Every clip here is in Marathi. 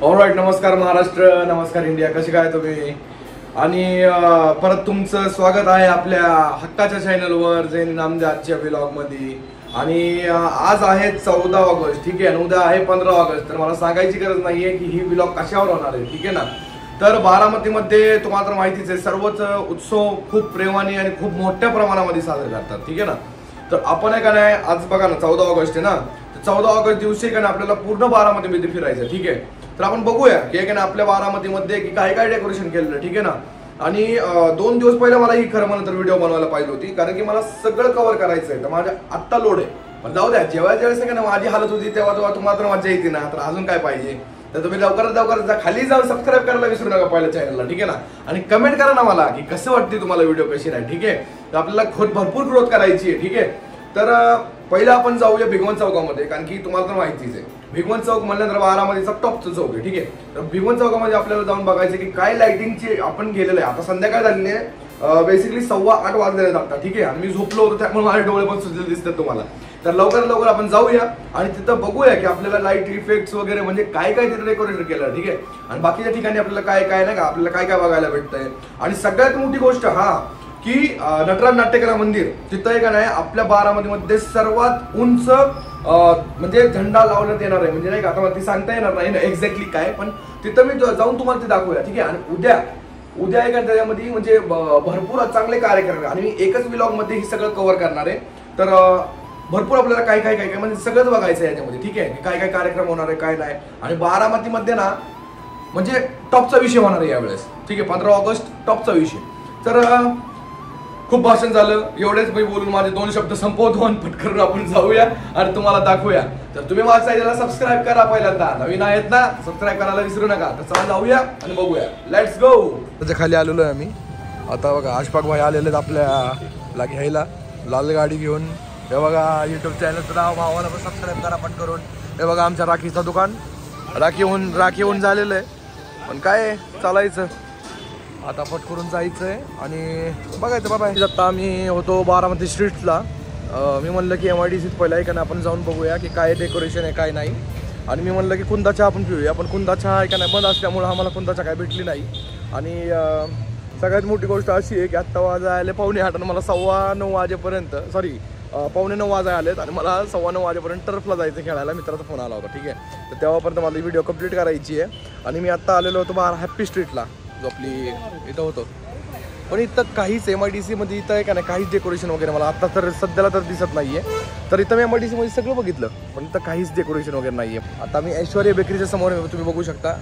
ऑलराईट, नमस्कार महाराष्ट्र, नमस्कार इंडिया, कसे काय तुम्ही? आणि परत तुमचं स्वागत आहे आपल्या हक्काच्या चॅनलवर जैन नामदे आजच्या व्लॉगमध्ये. आणि आज आहे 14 ऑगस्ट, ठीक आहे, आणि उद्या आहे 15 ऑगस्ट. तर मला सांगायची गरज नाहीये की ही व्लॉग कशावर होणार आहे, ठीक आहे ना. तर बारामतीमध्ये तुम्हाला तर माहितीच आहे, सर्वच उत्सव खूप प्रेमाने आणि खूप मोठ्या प्रमाणामध्ये साजरे करतात, ठीक आहे ना. तर आपण आहे का नाही, आज बघा ना 14 ऑगस्ट आहे ना, तर 14 ऑगस्ट दिवशी का ना आपल्याला पूर्ण बारामतीमध्ये फिरायचं, ठीक आहे. तर आपण बघूया की आहे ना आपल्या बारामतीमध्ये की काय काय डेकोरेशन केलेलं, ठीक आहे ना. आणि 2 दिवस पहिले मला ही खरं म्हणलं तर व्हिडिओ बनवायला पाहिजे होती, कारण की मला सगळं कव्हर करायचं आहे. तर माझ्या आत्ता लोड आहे, पण जाऊ द्या, ज्यावेळेस का ना माझी हालत होती तेव्हा तुम्हाला तर मजा येते ना. तर अजून काय पाहिजे, तर तुम्ही लवकरात खाली जाऊन सबस्क्राईब करायला विसरू नका पहिल्या चॅनलला, ठीक आहे ना. आणि कमेंट करा ना मला की कसं वाटते तुम्हाला व्हिडिओ, कशी नाही, ठीक आहे. तर आपल्याला भरपूर ग्रोथ करायची आहे, ठीक आहे. तर पहिला आपण जाऊया भिगवण चौकामध्ये, कारण की तुम्हाला तर माहितीच आहे भिगवण चौक म्हणल्यानंतर बारामतीचा टॉपचं चौक आहे, ठीक आहे. तर भिगवण चौकामध्ये आपल्याला जाऊन बघायचं की काय लाइटिंगची आपण गेलेलं आहे. आता संध्याकाळ झालेली आहे, बेसिकली 7:15 वाजलेले जातात, ठीक आहे. आणि मी झोपलो होतो त्यामुळे माझे डोळे पण सुजलेले दिसतात तुम्हाला. तर लवकर आपण जाऊया आणि तिथं बघूया की आपल्याला लाईट इफेक्ट्स वगैरे म्हणजे काय काय तिथं डेकोरेट केलं, ठीक आहे. आणि बाकीच्या ठिकाणी आपल्याला काय नाही का आपल्याला काय बघायला भेटतंय. आणि सगळ्यात मोठी गोष्ट की नटराज नाट्यकला मंदिर तिथं आहे का नाही आपल्या बारामतीमध्ये सर्वात उंच म्हणजे झेंडा लावण्यात येणार आहे. म्हणजे नाही का, आता मला ती सांगता येणार नाही ना एक्झॅक्टली काय, पण तिथं मी जाऊन तुम्हाला ते दाखवूया, ठीक आहे. आणि उद्या आहे का त्याच्यामध्ये म्हणजे भरपूर चांगले कार्यक्रम आहे आणि मी एकच व्लॉग मध्ये हे सगळं कव्हर करणार आहे. तर भरपूर आपल्याला काय म्हणजे सगळंच बघायचं आहे याच्यामध्ये, ठीक आहे. काय कार्यक्रम होणार आहे काय नाही. आणि बारामतीमध्ये ना म्हणजे टॉपचा विषय होणार आहे यावेळेस, ठीक आहे. 15 ऑगस्ट टॉपचा विषय. तर खूप भाषण झालं, एवढेच मी बोलून माझे 2 शब्द संपवतो आणि पटकन आपण जाऊया आणि तुम्हाला दाखवूया. तर तुम्ही माझ्या चॅनलला सबस्क्राईब करा, पहिल्यांदा नवीन आहेत ना, सबस्क्राईब करायला विसरू नका. तर चला जाऊया आणि बघूया, लेट्स गो. त्याच्या खाली आलेलो आहे आम्ही आता. बघा अशफाक भाई आलेले आहेत आपल्याला घ्यायला लाल गाडी घेऊन. हे बघा युट्यूब चॅनलचं नाव, भावाला पण सबस्क्राईब करा पण करून. हे बघा आमच्या राखीचं दुकान, राखी होऊन झालेलं आहे. पण काय चालायचं आता, पटकरून जायचंय आणि बघायचं बाबा. आता आम्ही होतो बारामती स्ट्रीटला. मी म्हणलं की MIDCत पहिला आहे का आपण जाऊन बघूया की काय डेकोरेशन आहे काय नाही. आणि मी म्हणलं की कुंदा चहा आपण पिऊया, पण कुंदा चहा आहे का नाही बंद असल्यामुळे आम्हाला कुंदा चहा काय भेटली नाही. आणि सगळ्यात मोठी गोष्ट अशी आहे की आत्ता वाजायला 8:45 आणि मला 9:15 वाजेपर्यंत 8:45 वाजायला आलेत आणि मला 9:15 वाजेपर्यंत टर्फला जायचं खेळायला. मित्राचा फोन आला होता, ठीक आहे. तर तेव्हापर्यंत मला व्हिडिओ कंप्लीट करायची आहे. आणि मी आत्ता आलेलो होतो हॅप्पी स्ट्रीटला, जो आपली इथं होतो. पण इथं काहीच MIDCमध्ये इथं आहे का नाही काहीच डेकोरेशन वगैरे मला आता तर सध्याला तर दिसत नाहीये. तर इथं मी MIDCमध्ये सगळं बघितलं, पण इथं काहीच डेकोरेशन वगैरे नाहीये. आता मी ऐश्वर्या बेकरीच्या समोर तुम्ही बघू शकता.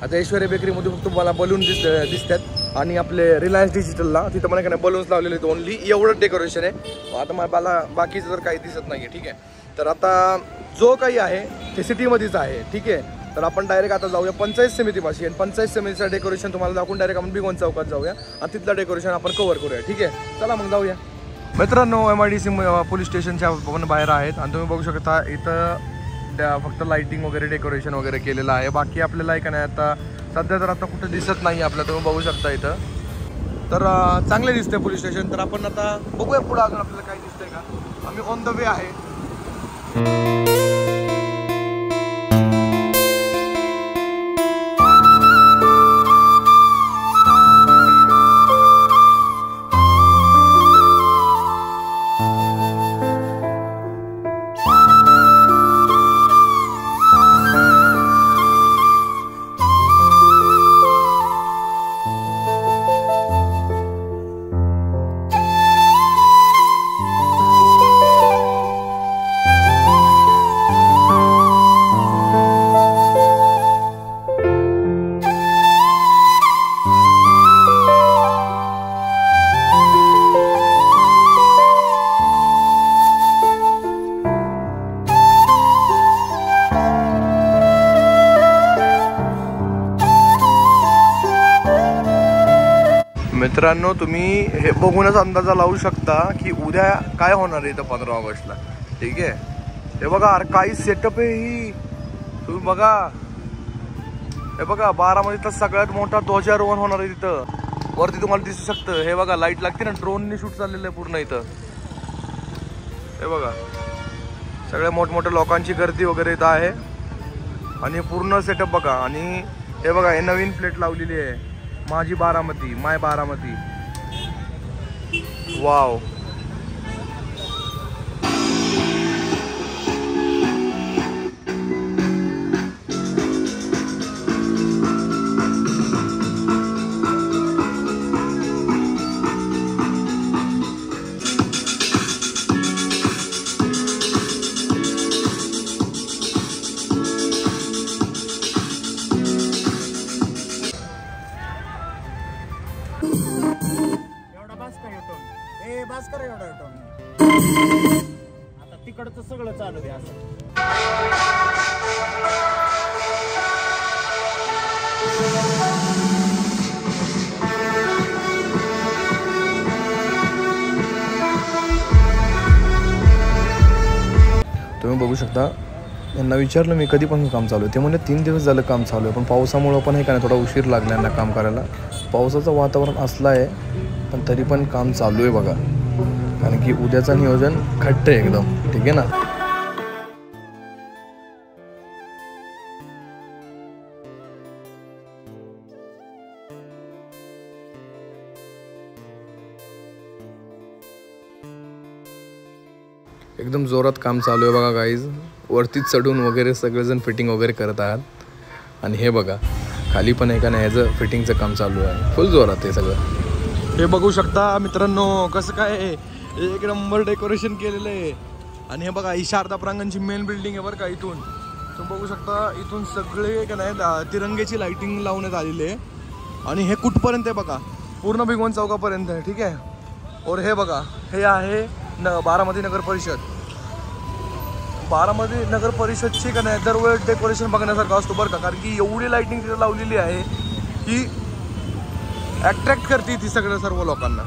आता ऐश्वर्या बेकरीमध्ये फक्त मला बलून दिसतात आणि आपले रिलायन्स डिजिटलला तिथं मला का नाही बलून्स लावलेले आहेत ओनली, एवढं डेकोरेशन आहे. आता मला बाकीचं तर काही दिसत नाहीये, ठीक आहे. तर आता जो काही आहे ते सिटीमध्येच आहे, ठीक आहे. तर आपण डायरेक्ट आता जाऊया पंचायत समितीपाशी आणि पंचायत समितीचं डेकोरेशन तुम्हाला दाखवून डायरेक्ट आपण भिगवण चौकात जाऊया आणि तिथलं डेकोरेशन आपण कव्हर करूया, ठीक आहे. चला मग जाऊया मित्रांनो. MIDC पोलीस स्टेशनच्या आपण बाहेर आहेत आणि तुम्ही बघू शकता इथं फक्त लाइटिंग वगैरे डेकोरेशन वगैरे केलेलं आहे. बाकी आपल्याला का नाही आता सध्या तर आता कुठं दिसत नाही आपल्याला, तुम्ही बघू शकता इथं. तर चांगले दिसते पोलीस स्टेशन. तर आपण आता बघूया पुढं अजून आपल्याला काय दिसतंय का. आम्ही ऑन द वे आहे. मित्रांनो तुम्ही हे बघूनच अंदाजा लावू शकता की उद्या काय होणार आहे इथं 15 ऑगस्टला, ठीक आहे. हे बघा अरे काही सेटअप आहे ही, तुम्ही बघा. हे बघा बारामतीतला सगळ्यात मोठा ध्वजारोहण होणार आहे तिथं, वरती तुम्हाला दिसू शकतं. हे बघा लाईट लागते ना, ड्रोनने शूट चाललेलं आहे पूर्ण इथं. हे बघा सगळ्या मोठमोठ्या लोकांची गर्दी वगैरे इथं आहे. आणि पूर्ण सेटअप बघा. आणि हे बघा, हे नवीन प्लेट लावलेली आहे, माझी बारामती, माय बारामती. वाव. आता तिकडचं सगळं चालू आहे असं. तुम्ही बघू शकता, यांना विचारलं मी कधीपासून काम चालू आहे, ते म्हणजे 3 दिवस झालं काम चालू आहे, पण पावसामुळं पण हे काय थोडा उशीर लागला यांना काम करायला. पावसाचं वातावरण असलं आहे पण तरी पण काम चालू आहे बघा, कारण की उद्याचं नियोजन खट्ट आहे एकदम. ठीक आहे ना. एकदम जोरात काम चालू आहे बघा गाईज. वरती चढून वगैरे सगळेजण फिटिंग वगैरे करत आहात. आणि हे बघा खाली पण एका नाही ह्याचं फिटिंगचं काम चालू आहे, फुल जोरात आहे सगळं. हे बघू शकता मित्रांनो कसं काय एक नंबर डेकोरेशन केलेलं आहे. आणि हे बघा, ही शारदा प्रांगणची मेन बिल्डिंग आहे बरं का. इथून तुम्ही बघू शकता, इथून सगळे का नाही तिरंगेची लाइटिंग लावण्यात आलेली आहे. आणि हे कुठपर्यंत आहे बघा, पूर्ण भिगवण चौकापर्यंत आहे. ठीक आहे. और हे बघा, हे आहे बारामती नगर परिषद. बारामती नगर परिषदची का नाही दरवेळेस डेकोरेशन बघण्यासारखं असतो बरं का, कारण की एवढी लाइटिंग तिथे लावलेली आहे की अट्रॅक्ट करते ती सगळं सर्व लोकांना.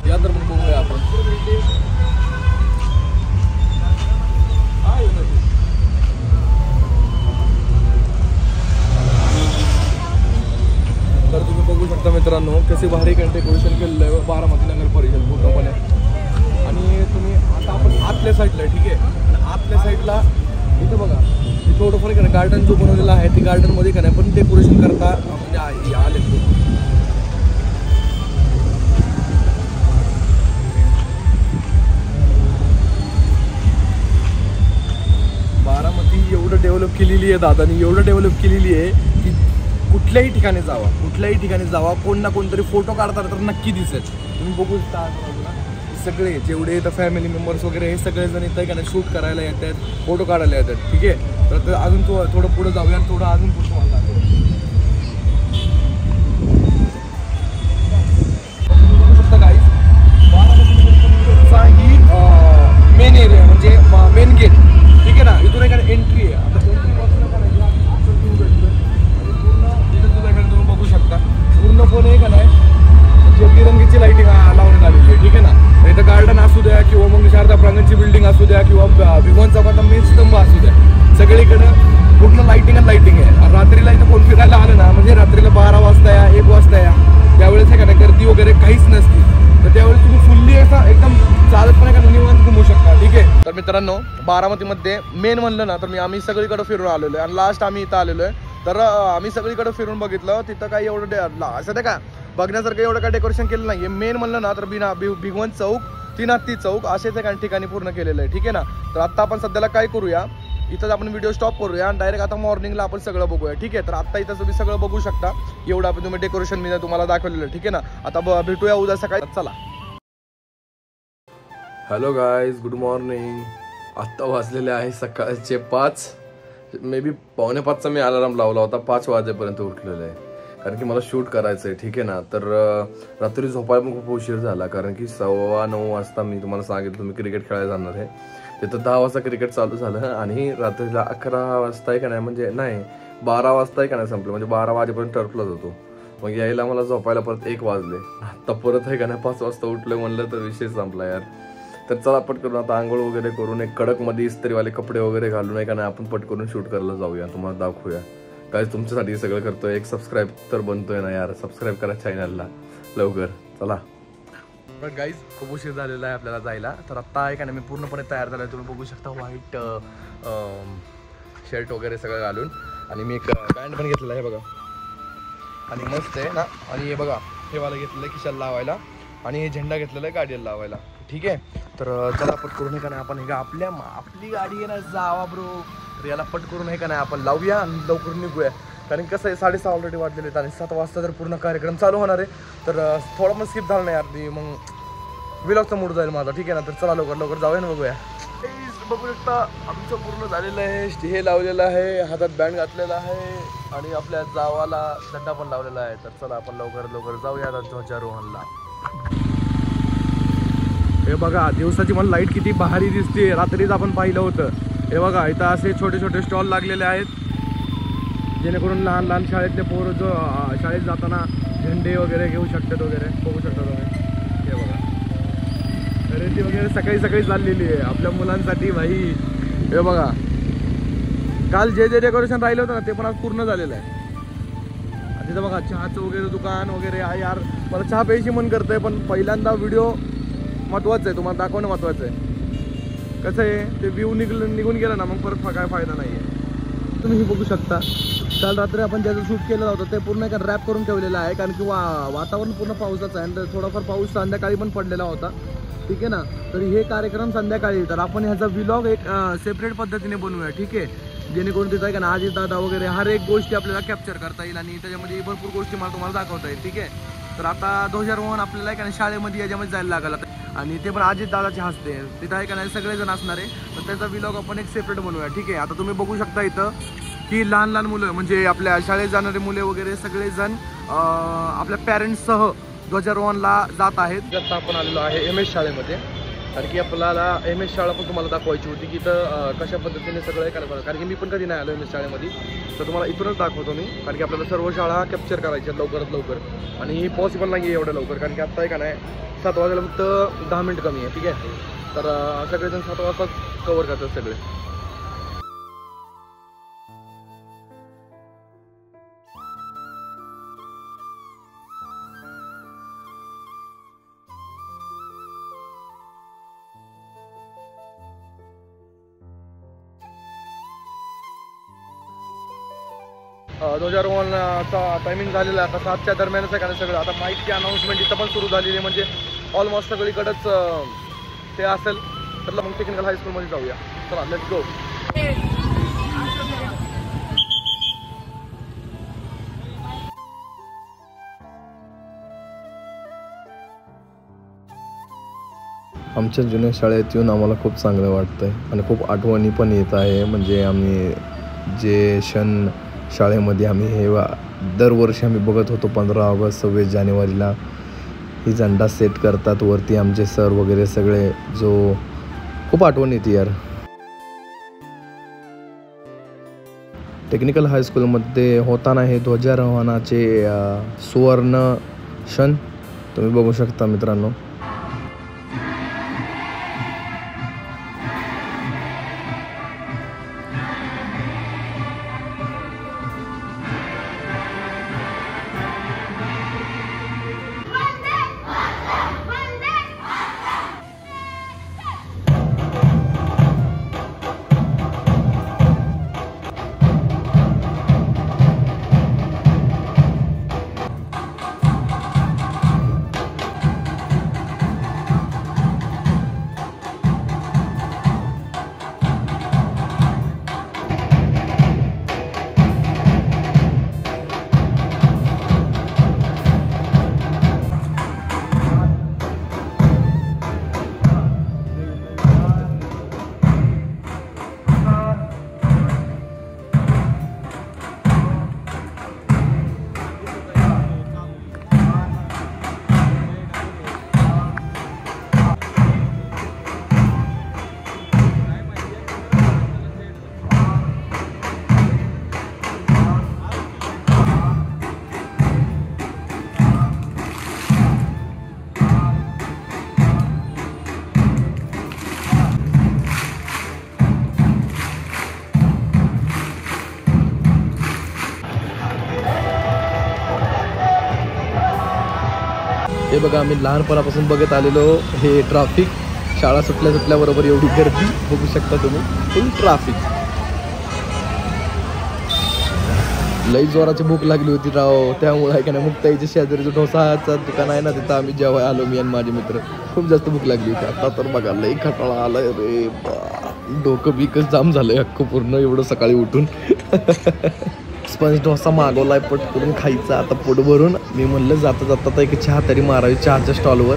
या तर मग बघूया आपण. तर तुम्ही बघू शकता मित्रांनो कसे भारी डेकोरेशन केलेलं आहे बारामती नगर परिषद पूर्णपणे. आणि तुम्ही आता आपण आतल्या साईडला आहे. ठीक आहे. आणि आतल्या साईडला इथं बघा, इथं थोडं फरक आहे. गार्डन जो बनवलेला आहे ते गार्डनमध्ये का नाही पण डेकोरेशन करता म्हणजे आले. बारामती एवढं डेव्हलप केलेली आहे दादानी, एवढं डेव्हलप केलेली आहे की कुठल्याही ठिकाणी जावा, कोण ना कोणतरी फोटो काढतात तर नक्की दिसेल. तुम्ही बघू शकता सगळे जेवढे इथं फॅमिली मेंबर्स वगैरे हे सगळेजण इथं का नाही शूट करायला येतात, फोटो काढायला येतात. ठीक आहे. तर अजून थोडं पुढे जाऊया, थोडं अजून पुढे ही मेन एरिया म्हणजे मेन गेट. ठीक आहे ना. इथून एखादी एंट्री आहे. आता तुम्ही बघू शकता पूर्णपणे का नाही म्हणजे तिरंगीची लाइटिंग लावण्यात आलेली आहे. ठीक आहे ना. इथं गार्डन असू द्या किंवा मग शारदा प्रांगणची बिल्डिंग असू द्या किंवा भिगवण चौकाचा मेन स्तंभ असू द्या, सगळीकडं पूर्ण लाइटिंग आहे. रात्रीला इथं कोण फिरायला आलं ना म्हणजे रात्रीला 12 वाजता या 1 वाजता या, त्यावेळेस आहे का नाही गर्दी वगैरे काहीच नसते. तर त्यावेळेस तुम्ही फुल्ली असा एकदम चालतपणे का निवांत घुमू शकता. ठीक आहे. तर मित्रांनो बारामतीमध्ये मेन म्हणलं ना तर आम्ही सगळीकडे फिरून आलेलो आहे. आणि लास्ट आम्ही इथं आलेलो आहे. तर आम्ही सगळीकडे फिरून बघितलं, तिथं काही एवढं असं नाही का बघण्यासारखं एवढं काय डेकोरेशन केलं नाही. मेन म्हणलं ना तर भिगवण चौक, 3 हत्ती चौक असेच एका ठिकाणी पूर्ण केलेलं आहे. ठीक आहे ना. तर आत्ता आपण सध्याला काय करूया, इथंच आपण व्हिडिओ स्टॉप करूया आणि डायरेक्ट आता मॉर्निंगला आपण सगळं बघूया. ठीक आहे. तर आत्ता इथं तुम्ही सगळं बघू शकता, एवढं आपण तुम्ही डेकोरेशन मी तुम्हाला दाखवलेलं. ठीक आहे ना. आता भेटूया उद्या सकाळी. चला. Hello guys, good morning. आत्ता वाजलेले आहे सकाळचे 5, मे बी 4:45चा मी अलार्म लावला होता. 5 वाजेपर्यंत उठलेलं आहे कारण की मला शूट करायचं आहे. ठीक आहे ना. तर रात्री झोपायला पण खूप उशीर झाला कारण की 9:15 वाजता मी तुम्हाला सांगितलं मी क्रिकेट खेळायला जाणार आहे. तिथं 10 वाजता क्रिकेट चालू झालं आणि रात्रीला 11 वाजता आहे का नाही म्हणजे नाही 12 वाजता आहे का नाही संपलं, म्हणजे 12 वाजेपर्यंत टर्फलाच होतो. मग यायला मला झोपायला परत 1 वाजले. आता परत आहे का नाही 5 वाजता उठलं म्हणलं तर विषय संपला यार. तर चला पटकरून आता आंघोळ वगैरे करून एक कडकमध्ये इस्त्रीवाले कपडे वगैरे घालून आहे का नाही आपण पटकरून शूट करायला जाऊया, तुम्हाला दाखवूया. काय तुमच्यासाठी सगळं करतोय. एक सबस्क्राईब तर बनतोय ना यार, सबस्क्राईब करा चॅनलला लवकर. चला. पण गाईज खूप उशीर झालेला आहे आपल्याला जायला. तर आत्ता आहे का नाही मी पूर्णपणे तयार झाला आहे. तुम्ही बघू शकता व्हाईट शर्ट वगैरे सगळं घालून. आणि मी एक बँड पण घेतलेला आहे बघा, आणि मस्त आहे ना. आणि हे बघा, हे वाला घेतलेलं आहे खिशाला लावायला, आणि हे झेंडा घेतलेला आहे गाडीला लावायला. ठीक आहे, तर चला पट करून हे का नाही आपण हे का आपली गाडी आहे ना जावा ब्रो. तर याला पट करून हे का नाही आपण लावूया आणि लवकर निघूया. कारण कसं आहे 6:30 ऑलरेडी वाजलेले आहेत आणि 7 वाजता जर पूर्ण कार्यक्रम चालू होणार आहे. तर थोडा पण स्किप झाला नाही अर्धी, मग व्लॉगचा मूड जाईल माझा. ठीक आहे ना, तर चला लवकर जाऊया ना बघूया. बघू शकता आमचं पूर्ण झालेलं आहे. हे लावलेलं आहे, हातात बँड घातलेला आहे, आणि आपल्या जावाला झंडा पण लावलेला आहे. तर चला आपण लवकर जाऊया आता ध्वजारोहणला. हे बघा दिवसाची मला लाईट किती भारी दिसते, रात्रीच आपण पाहिलं होतं. हे बघा इथं असे छोटे स्टॉल लागलेले आहेत, जेणेकरून लहान शाळेतले पोरं जो शाळेत जाताना झेंडे वगैरे घेऊ शकतात वगैरे. बघू शकता तुम्ही. हे बघा खरेदी वगैरे सकाळी चाललेली आहे आपल्या मुलांसाठी भाई. हे बघा काल जे डेकोरेशन राहिलं होतं ना ते पण आज पूर्ण झालेलं आहे. तिथं बघा चहाचं वगैरे दुकान वगैरे आहे. यार मला चहा प्यायची मन करतंय, पण पहिल्यांदा व्हिडिओ महत्त्वाचं आहे, तुम्हाला दाखवणं महत्त्वाचं आहे. कसं आहे ते व्ह्यू निघून गेलं ना मग परत काय फायदा नाही आहे. तुम्ही बघू शकता काल रात्री आपण ज्याचं शूट केलं होतं ते पूर्ण एका रॅप करून ठेवलेलं आहे, कारण की वातावरण पूर्ण पावसाचं आहे आणि थोडाफार पाऊस संध्याकाळी पण पडलेला होता. ठीक आहे ना, तर हे कार्यक्रम संध्याकाळी, तर आपण ह्याचा व्लॉग एक सेपरेट पद्धतीने बनवूया. ठीक आहे, जेणेकरून तिथं आहे का ना अजित दादा वगैरे हर एक गोष्टी आपल्याला कॅप्चर करता येईल आणि त्याच्यामध्ये भरपूर गोष्टी मला तुम्हाला दाखवता येईल. ठीक आहे, तर आता ध्वजारोहण आपल्याला आहे का नाही शाळेमध्ये याच्यामध्ये जायला लागला, आणि ते पण अजित दादाचे हस्ते तिथं आहे का नाही सगळेजण असणार आहे. तर त्याचा व्लॉग आपण एक सेपरेट बनवूया. ठीक आहे, आता तुम्ही बघू शकता इथं की लहान मुलं म्हणजे आपल्या शाळेत जाणारे मुले वगैरे सगळेजण आपल्या पॅरेंट्ससह ध्वजारोहणला जात आहेत. आता आपण आलेलो आहे MS शाळेमध्ये, कारण की आपल्याला MS शाळा पण तुम्हाला दाखवायची होती की इथं कशा पद्धतीने सगळं करायला, कारण की मी पण कधी नाही आलो MS शाळेमध्ये. तर तुम्हाला इथूनच दाखवतो मी, कारण की आपल्याला सर्व शाळा कॅप्चर करायच्या लवकरात लवकर, आणि पॉसिबल नाही आहे एवढं लवकर, कारण की आत्ता आहे का नाही 7 वाजायला फक्त 10 मिनिट कमी आहे. ठीक आहे, तर सगळेजण 7 वाजता कवर करतात सगळे. ध्वजारोहणाचा टायमिंग झालेला आहे आता 7च्या दरम्यानच आहे, कारण सगळं आता माईकची अनाऊन्समेंट इथं पण सुरू झालेली आहे, म्हणजे ऑलमोस्ट सगळीकडेच ते असेल. तर मग टेक्निकल हायस्कूलमध्ये जाऊया. चला लेट्स गो. आमच्या जुन्या शाळेत येऊन आम्हाला खूप चांगलं वाटतं आहे आणि खूप आठवणी पण येत आहे. म्हणजे आम्ही जे क्षण शाळेमध्ये आम्ही हे दरवर्षी आम्ही बघत होतो 15 ऑगस्ट 26 जानेवारीला ही झेंडा सेट करतात वरती आमचे सर वगैरे सगळे, जो खूप आठवण येते यार. टेक्निकल हायस्कूलमध्ये होताना हे ध्वजारोहणाचे सुवर्ण क्षण तुम्ही बघू शकता मित्रांनो. हे बघा आम्ही लहानपणापासून बघत आलेलो हे ट्रॅफिक, शाळा सुटल्याबरोबर एवढी गर्दी बघू शकता तुम्ही, फुल ट्रॅफिक. लई जोराची भूक लागली होती राव, त्यामुळे आहे का नाही मुक्ताईच्या शेजारीचं डोसाचं दुकान आहे ना, तिथं आम्ही जेव्हा आलो मी आणि माझे मित्र. खूप जास्त भूक लागली होती. आता तर बघा लई खटाळा आलाय रे, डोकं बिकच जाम झालंय अख्खं पूर्ण एवढं सकाळी उठून. स्पंज डोसा मागवलाय पट करून खायचा आता पोट भरून. मी म्हणलं जाता जाता एक चहा तरी मारावी चहाच्या स्टॉलवर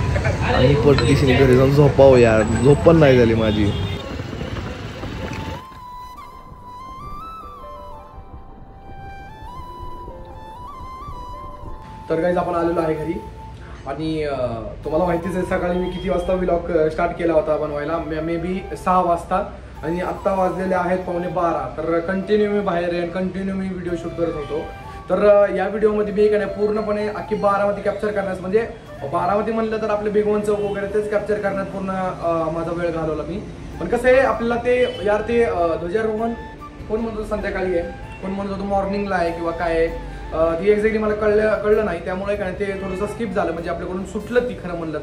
आणि पट दिशेने घरी जाऊन झोपावं यार, झोप पण नाही झाली माझी. तर गाईज आपण आलेलो आहे घरी आणि तुम्हाला माहितीच आहे सकाळी मी किती वाजता व्लॉग स्टार्ट केला होता बनवायला, मे बी 6 वाजता आणि आत्ता वाजलेले आहेत 11:15. तर कंटिन्यू मी बाहेर आहे, कंटिन्यू मी व्हिडिओ शूट करत होतो. तर या व्हिडिओमध्ये मी काय पूर्णपणे अख्खी बारामती कॅप्चर करण्यास, म्हणजे बारामती म्हणलं तर आपले भिगवण चौक वगैरे तेच कॅप्चर करण्यात पूर्ण माझा वेळ घालवला मी. पण कसं आहे आपल्याला ते यार ते ध्वजारोहण कोण म्हणतो संध्याकाळी आहे, कोण म्हणतो मॉर्निंगला आहे किंवा काय आहे, ती एक्झॅक्टली मला कळलं नाही. त्यामुळे काय ते थोडंसं स्किप झालं, म्हणजे आपल्याकडून सुटलं ती खरं म्हणलं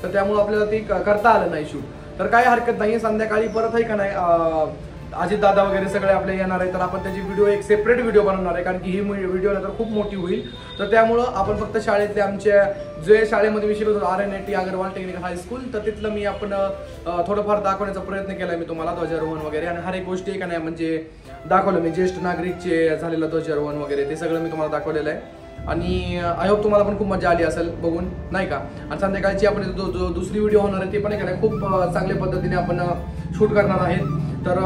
तर त्यामुळे आपल्याला ती करता आलं नाही शूट. तर काय हरकत नाही, संध्याकाळी परत आहे का नाही अजित दादा वगैरे सगळे आपले येणार आहे, तर आपण त्याची व्हिडिओ एक सेपरेट व्हिडिओ बनवणार आहे, कारण की ही व्हिडिओ तर खूप मोठी होईल. तर त्यामुळं आपण फक्त शाळेतले आमच्या जे शाळेमध्ये मी शिकत होतो RNIT अग्रवाल टेक्निकल हायस्कूल, तर तिथलं मी आपण थोडंफार दाखवण्याचा प्रयत्न केला मी तुम्हाला ध्वजारोहण वगैरे, आणि हर एक गोष्टी का नाही म्हणजे दाखवलं मी. ज्येष्ठ नागरिकचे झालेलं ध्वजारोहण वगैरे ते सगळं मी तुम्हाला दाखवलेलं आहे आणि आय होप तुम्हाला पण खूप मजा आली असेल बघून, नाही का. आणि संध्याकाळची आपण जो दुसरी व्हिडिओ होणार आहे ती पण आहे खूप चांगल्या पद्धतीने आपण शूट करणार आहेत. तर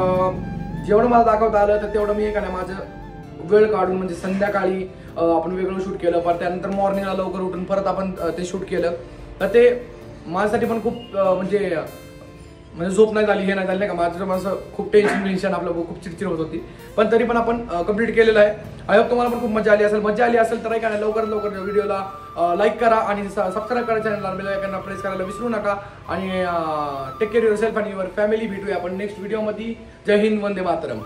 जेवढं मला दाखवता आलं तर तेवढं मी नाही माझं वेळ काढून, म्हणजे संध्याकाळी आपण वेगळं शूट केलं, पण त्यानंतर मॉर्निंगला लवकर उठून परत आपण ते शूट केलं. तर ते माझ्यासाठी पण खूप म्हणजे झोप नाही झाली, हे नाही झालं नाही का, माझं खूप टेन्शन आपलं खूप चिडचिड होत होती, पण तरी पण आपण कंप्लीट केलेलं आहे. आय होप तुम्हाला पण खूप मजा आली असेल तर काय लवकर व्हिडिओला लाईक करा आणि सबस्क्राईब करा, चॅनलला बेल आयकॉन प्रेस करायला विसरू नका. आणि टेक केअर युअरसेल्फ आणि युअर फॅमिली. भेटूया आपण नेक्स्ट व्हिडिओमध्ये. जय हिंद, वंदे मातरम.